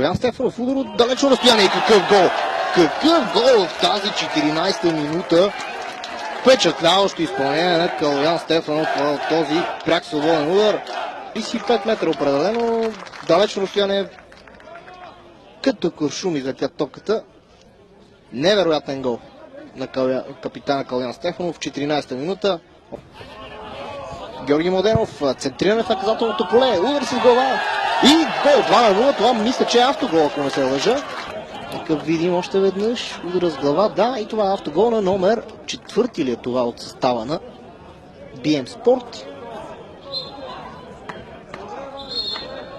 Калян Стефанов, удар от далечно разстояние. Какъв гол! Какъв гол в тази 14-та минута! Впечатляващо изпълнение на Калян Стефанов в този пряк свободен удар. 35 метра определено, далечно разстояние. Като куршум излетя топката. Невероятен гол на капитана Калян Стефанов в 14-та минута. Георги Младенов, центриране в наказателното поле, удар с глава и гол 2-0. Това мисля, че е автогол, ако не се лъжа. Нека видим още веднъж. Удар с глава, да, и това е автогол на номер 4 ли е това от състава на BM Sport.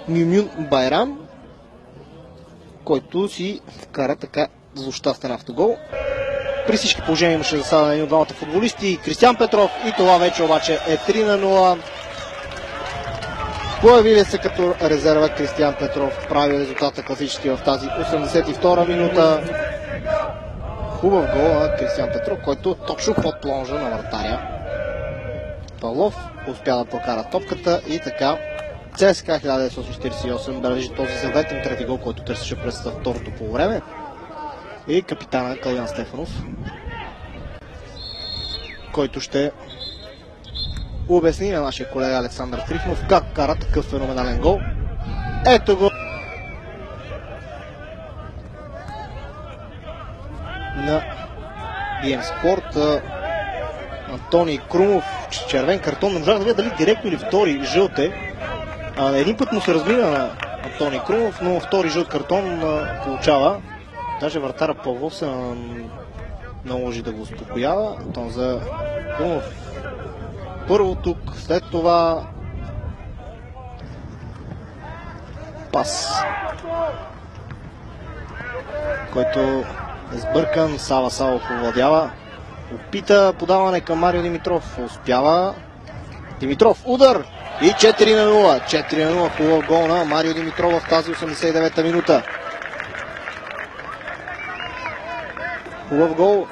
Мюмюн Байрам, който си вкара така злощастен автогол. При всички положения имаше засада на един от двамата футболисти. Кристиян Петров и това вече обаче е 3-0. Появили се като резерва Кристиян Петров. Прави резултата класически в тази 82-а минута. Хубав гол на Кристиян Петров, който точно под плонжа на вратаря. Павлов успя да покара топката и така ЦСКА 1948 бележи този заветен трети гол, който търсеше през второто полувреме. И капитана Калян Стефанов, който ще обясни на нашия колега Александър Трифонов как кара такъв феноменален гол. Ето го на BM Sport. Антоний Крумов, червен картон. Не можах да видя дали директно или втори жълт е. Един път му се размина на Антоний Крумов, но втори жълт картон получава. Даже вратара Павлов се наложи да го успокоява. Там за Крумов първо тук, след това пас, който е сбъркан. Сава Савов овладява. Опита подаване към Марио Димитров. Успява. Димитров, удар! И 4-0. 4-0, хубав гол на Марио Димитров в тази 89-та минута. Хубав гол